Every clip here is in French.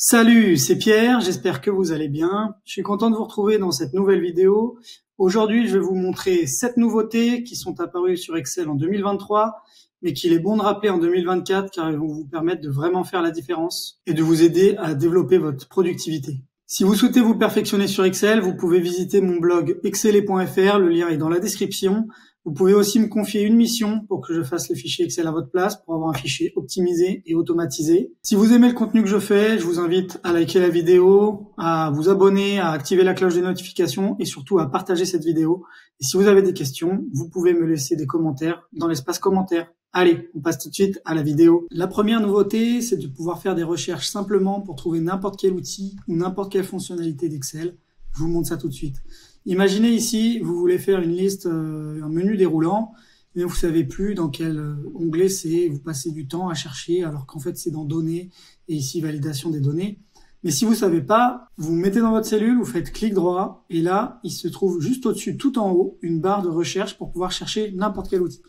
Salut, c'est Pierre, j'espère que vous allez bien. Je suis content de vous retrouver dans cette nouvelle vidéo. Aujourd'hui, je vais vous montrer 7 nouveautés qui sont apparues sur Excel en 2023, mais qu'il est bon de rappeler en 2024 car elles vont vous permettre de vraiment faire la différence et de vous aider à développer votre productivité. Si vous souhaitez vous perfectionner sur Excel, vous pouvez visiter mon blog exceler.fr, le lien est dans la description. Vous pouvez aussi me confier une mission pour que je fasse les fichiers Excel à votre place pour avoir un fichier optimisé et automatisé. Si vous aimez le contenu que je fais, je vous invite à liker la vidéo, à vous abonner, à activer la cloche des notifications et surtout à partager cette vidéo. Et si vous avez des questions, vous pouvez me laisser des commentaires dans l'espace commentaires. Allez, on passe tout de suite à la vidéo. La première nouveauté, c'est de pouvoir faire des recherches simplement pour trouver n'importe quel outil ou n'importe quelle fonctionnalité d'Excel. Je vous montre ça tout de suite. Imaginez ici, vous voulez faire une liste, un menu déroulant, mais vous savez plus dans quel onglet c'est, vous passez du temps à chercher, alors qu'en fait c'est dans données, et ici validation des données. Mais si vous savez pas, vous mettez dans votre cellule, vous faites clic droit, et là, il se trouve juste au-dessus, tout en haut, une barre de recherche pour pouvoir chercher n'importe quel outil.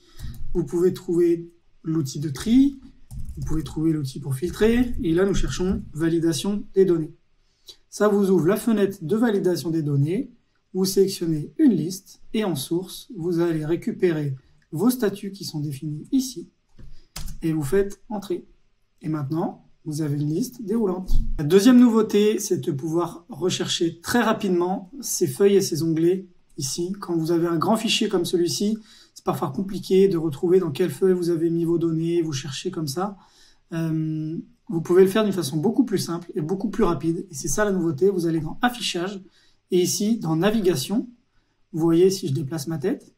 Vous pouvez trouver l'outil de tri, vous pouvez trouver l'outil pour filtrer, et là nous cherchons validation des données. Ça vous ouvre la fenêtre de validation des données. Vous sélectionnez une liste et en source, vous allez récupérer vos statuts qui sont définis ici et vous faites entrer. Et maintenant, vous avez une liste déroulante. La deuxième nouveauté, c'est de pouvoir rechercher très rapidement ces feuilles et ces onglets ici. Quand vous avez un grand fichier comme celui-ci, c'est parfois compliqué de retrouver dans quelle feuille vous avez mis vos données, vous cherchez comme ça. Vous pouvez le faire d'une façon beaucoup plus simple et beaucoup plus rapide. Et c'est ça la nouveauté, vous allez dans Affichage. Et ici, dans Navigation, vous voyez, si je déplace ma tête,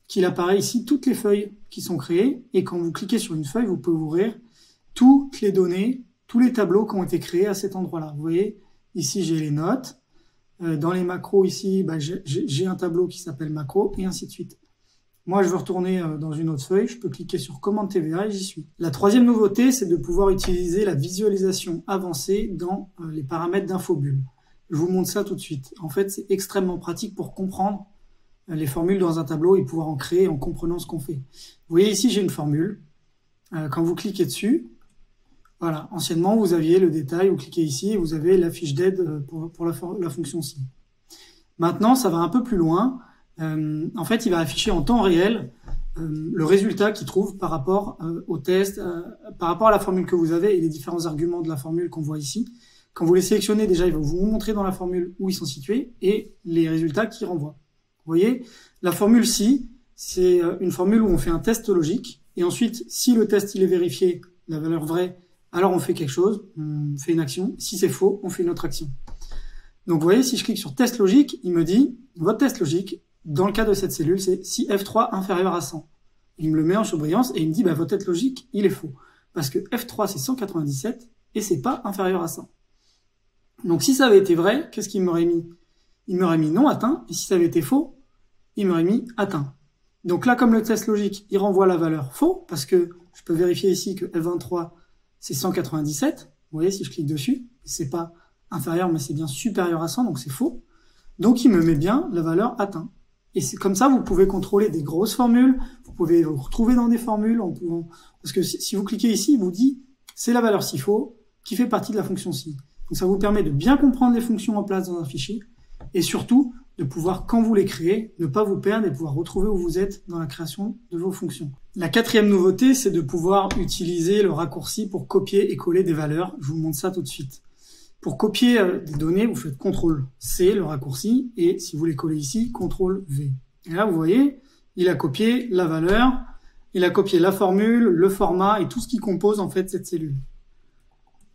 qu'il apparaît ici toutes les feuilles qui sont créées. Et quand vous cliquez sur une feuille, vous pouvez ouvrir toutes les données, tous les tableaux qui ont été créés à cet endroit-là. Vous voyez, ici, j'ai les notes. Dans les macros, ici, j'ai un tableau qui s'appelle macro, et ainsi de suite. Moi, je veux retourner dans une autre feuille. Je peux cliquer sur Commande TVA et j'y suis. La troisième nouveauté, c'est de pouvoir utiliser la visualisation avancée dans les paramètres d'Infobulle. Je vous montre ça tout de suite. En fait, c'est extrêmement pratique pour comprendre les formules dans un tableau et pouvoir en créer en comprenant ce qu'on fait. Vous voyez ici, j'ai une formule. Quand vous cliquez dessus, voilà, anciennement, vous aviez le détail, vous cliquez ici et vous avez la fiche d'aide pour la fonction ci. Maintenant, ça va un peu plus loin. En fait, il va afficher en temps réel le résultat qu'il trouve par rapport au test, par rapport à la formule que vous avez et les différents arguments de la formule qu'on voit ici. Quand vous les sélectionnez, déjà, il va vous montrer dans la formule où ils sont situés et les résultats qu'ils renvoient. Vous voyez, la formule ci, c'est une formule où on fait un test logique. Et ensuite, si le test il est vérifié, la valeur vraie, alors on fait quelque chose, on fait une action. Si c'est faux, on fait une autre action. Donc vous voyez, si je clique sur test logique, il me dit, votre test logique, dans le cas de cette cellule, c'est si F3 inférieur à 100. Il me le met en surbrillance et il me dit, votre test logique, il est faux. Parce que F3, c'est 197 et c'est pas inférieur à 100. Donc si ça avait été vrai, qu'est-ce qu'il m'aurait mis? Il m'aurait mis non atteint, et si ça avait été faux, il m'aurait mis atteint. Donc là, comme le test logique, il renvoie la valeur faux, parce que je peux vérifier ici que F23, c'est 197. Vous voyez, si je clique dessus, c'est pas inférieur, mais c'est bien supérieur à 100, donc c'est faux. Donc il me met bien la valeur atteint. Et c'est comme ça, vous pouvez contrôler des grosses formules, vous pouvez vous retrouver dans des formules, parce que si vous cliquez ici, il vous dit, c'est la valeur ci faux, qui fait partie de la fonction ci. Donc ça vous permet de bien comprendre les fonctions en place dans un fichier et surtout de pouvoir, quand vous les créez, ne pas vous perdre et pouvoir retrouver où vous êtes dans la création de vos fonctions. La quatrième nouveauté, c'est de pouvoir utiliser le raccourci pour copier et coller des valeurs. Je vous montre ça tout de suite. Pour copier des données, vous faites CTRL-C, le raccourci, et si vous les collez ici, CTRL-V. Et là, vous voyez, il a copié la valeur, il a copié la formule, le format et tout ce qui compose en fait cette cellule.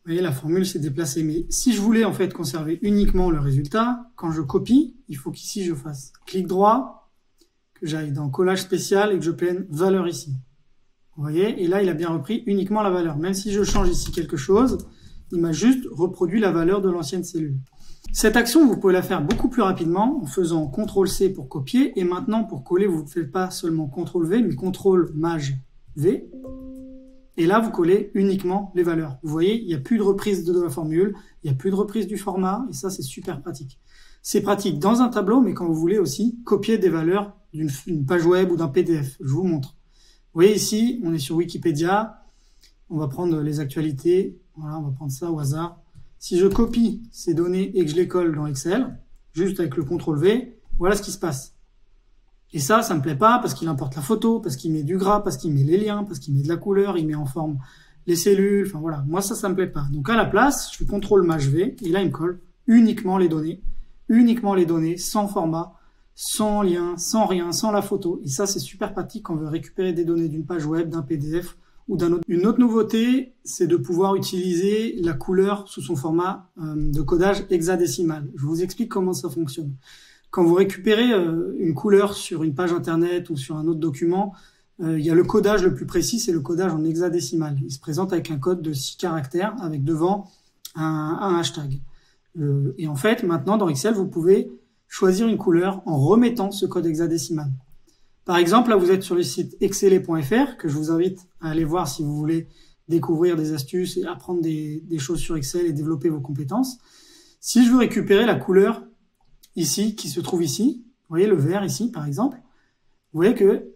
Vous voyez, la formule s'est déplacée. Mais si je voulais en fait conserver uniquement le résultat, quand je copie, il faut qu'ici je fasse clic droit, que j'aille dans collage spécial et que je prenne valeur ici. Vous voyez, et là il a bien repris uniquement la valeur. Même si je change ici quelque chose, il m'a juste reproduit la valeur de l'ancienne cellule. Cette action, vous pouvez la faire beaucoup plus rapidement en faisant CTRL-C pour copier. Et maintenant, pour coller, vous ne faites pas seulement CTRL-V, mais CTRL-MAJ-V. Et là, vous collez uniquement les valeurs. Vous voyez, il n'y a plus de reprise de la formule, il n'y a plus de reprise du format, et ça, c'est super pratique. C'est pratique dans un tableau, mais quand vous voulez aussi copier des valeurs d'une page web ou d'un PDF. Je vous montre. Vous voyez ici, on est sur Wikipédia. On va prendre les actualités. Voilà, on va prendre ça au hasard. Si je copie ces données et que je les colle dans Excel, juste avec le CTRL-V, voilà ce qui se passe. Et ça me plaît pas parce qu'il importe la photo, parce qu'il met du gras, parce qu'il met les liens, parce qu'il met de la couleur, il met en forme les cellules, enfin voilà. Moi, ça me plaît pas. Donc à la place, je fais CTRL-V, et là, il me colle uniquement les données, sans format, sans lien, sans rien, sans la photo. Et ça, c'est super pratique quand on veut récupérer des données d'une page web, d'un PDF ou d'un autre. Une autre nouveauté, c'est de pouvoir utiliser la couleur sous son format de codage hexadécimal. Je vous explique comment ça fonctionne. Quand vous récupérez une couleur sur une page internet ou sur un autre document, il y a le codage le plus précis, c'est le codage en hexadécimal. Il se présente avec un code de 6 caractères avec devant un hashtag. Et en fait, maintenant, dans Excel, vous pouvez choisir une couleur en remettant ce code hexadécimal. Par exemple, là, vous êtes sur le site excelé.fr, que je vous invite à aller voir si vous voulez découvrir des astuces et apprendre des choses sur Excel et développer vos compétences. Si je veux récupérer la couleur ici, qui se trouve ici, vous voyez le vert ici, par exemple, vous voyez que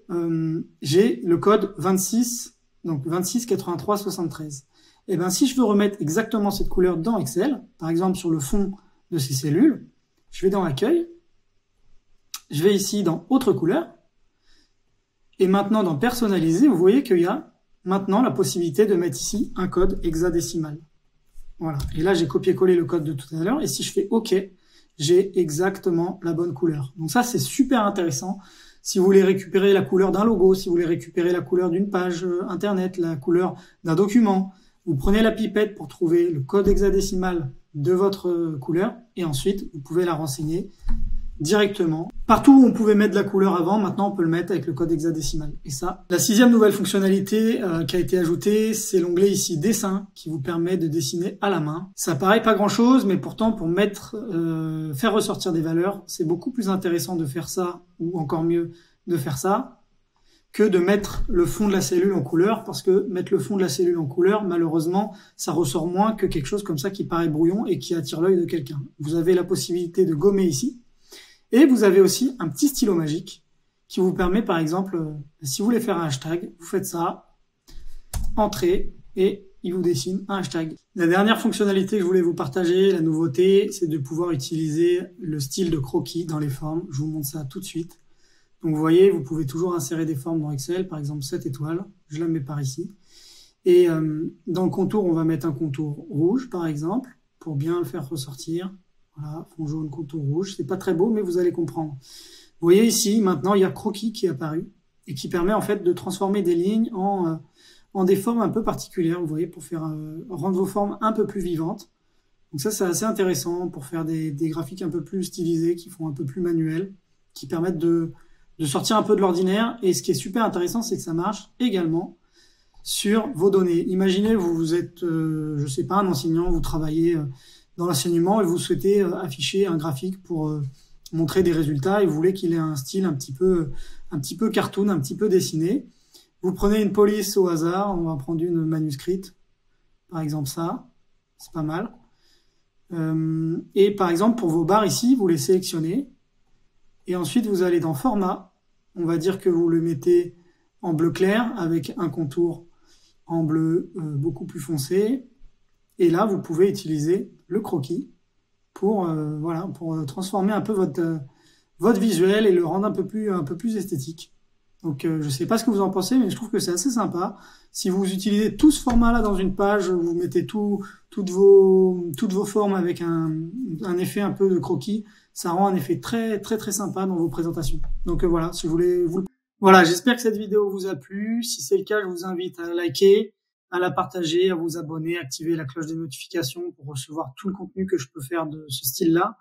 j'ai le code 26, donc 26 83 73. Et bien, si je veux remettre exactement cette couleur dans Excel, par exemple sur le fond de ces cellules, je vais dans Accueil, je vais ici dans Autre couleur, et maintenant dans Personnaliser, vous voyez qu'il y a maintenant la possibilité de mettre ici un code hexadécimal. Voilà. Et là, j'ai copié-collé le code de tout à l'heure, et si je fais OK, j'ai exactement la bonne couleur. Donc ça, c'est super intéressant. Si vous voulez récupérer la couleur d'un logo, si vous voulez récupérer la couleur d'une page internet, la couleur d'un document, vous prenez la pipette pour trouver le code hexadécimal de votre couleur et ensuite, vous pouvez la renseigner directement. Partout où on pouvait mettre de la couleur avant, maintenant on peut le mettre avec le code hexadécimal. Et ça, la 6e nouvelle fonctionnalité qui a été ajoutée, c'est l'onglet ici Dessin qui vous permet de dessiner à la main. Ça paraît pas grand chose, mais pourtant pour faire ressortir des valeurs, c'est beaucoup plus intéressant de faire ça, ou encore mieux de faire ça, que de mettre le fond de la cellule en couleur, parce que mettre le fond de la cellule en couleur, malheureusement, ça ressort moins que quelque chose comme ça qui paraît brouillon et qui attire l'œil de quelqu'un. Vous avez la possibilité de gommer ici. Et vous avez aussi un petit stylo magique qui vous permet, par exemple, si vous voulez faire un hashtag, vous faites ça, entrez, et il vous dessine un hashtag. La dernière fonctionnalité que je voulais vous partager, la nouveauté, c'est de pouvoir utiliser le style de croquis dans les formes. Je vous montre ça tout de suite. Donc vous voyez, vous pouvez toujours insérer des formes dans Excel, par exemple cette étoile, je la mets par ici. Et dans le contour, on va mettre un contour rouge, par exemple, pour bien le faire ressortir. Voilà, fond jaune, contour rouge. C'est pas très beau, mais vous allez comprendre. Vous voyez ici, maintenant, il y a croquis qui est apparu et qui permet en fait de transformer des lignes en des formes un peu particulières, vous voyez, pour faire rendre vos formes un peu plus vivantes. Donc ça, c'est assez intéressant pour faire des graphiques un peu plus stylisés, qui font un peu plus manuels, qui permettent de sortir un peu de l'ordinaire. Et ce qui est super intéressant, c'est que ça marche également sur vos données. Imaginez, vous êtes, je sais pas, un enseignant, vous travaillez dans l'enseignement et vous souhaitez afficher un graphique pour montrer des résultats et vous voulez qu'il ait un style un petit peu cartoon, un petit peu dessiné. Vous prenez une police au hasard, on va prendre une manuscrite, par exemple ça, c'est pas mal. Et par exemple, pour vos barres ici, vous les sélectionnez et ensuite vous allez dans Format. On va dire que vous le mettez en bleu clair avec un contour en bleu beaucoup plus foncé. Et là, vous pouvez utiliser le croquis pour transformer un peu votre visuel et le rendre un peu plus esthétique. Donc, je ne sais pas ce que vous en pensez, mais je trouve que c'est assez sympa. Si vous utilisez tout ce format-là dans une page, vous mettez toutes vos formes avec un effet un peu de croquis, ça rend un effet très très très sympa dans vos présentations. Donc voilà, si vous voulez Voilà, j'espère que cette vidéo vous a plu. Si c'est le cas, je vous invite à liker, à la partager, à vous abonner, à activer la cloche des notifications pour recevoir tout le contenu que je peux faire de ce style-là.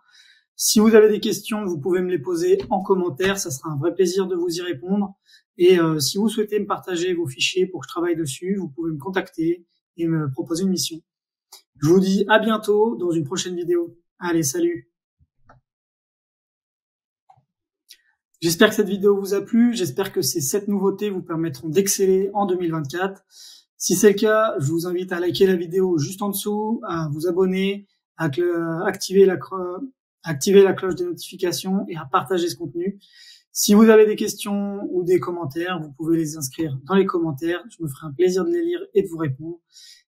Si vous avez des questions, vous pouvez me les poser en commentaire, ça sera un vrai plaisir de vous y répondre. Et si vous souhaitez me partager vos fichiers pour que je travaille dessus, vous pouvez me contacter et me proposer une mission. Je vous dis à bientôt dans une prochaine vidéo. Allez, salut! J'espère que cette vidéo vous a plu, j'espère que ces 7 nouveautés vous permettront d'exceller en 2024. Si c'est le cas, je vous invite à liker la vidéo juste en dessous, à vous abonner, à activer la cloche des notifications et à partager ce contenu. Si vous avez des questions ou des commentaires, vous pouvez les inscrire dans les commentaires. Je me ferai un plaisir de les lire et de vous répondre.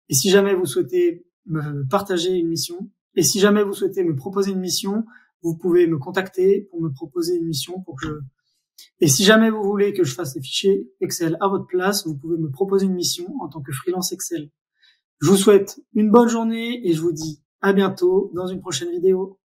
Et si jamais vous souhaitez me partager une mission. Et si jamais vous souhaitez me proposer une mission, vous pouvez me contacter pour me proposer une mission Et si jamais vous voulez que je fasse des fichiers Excel à votre place, vous pouvez me proposer une mission en tant que freelance Excel. Je vous souhaite une bonne journée et je vous dis à bientôt dans une prochaine vidéo.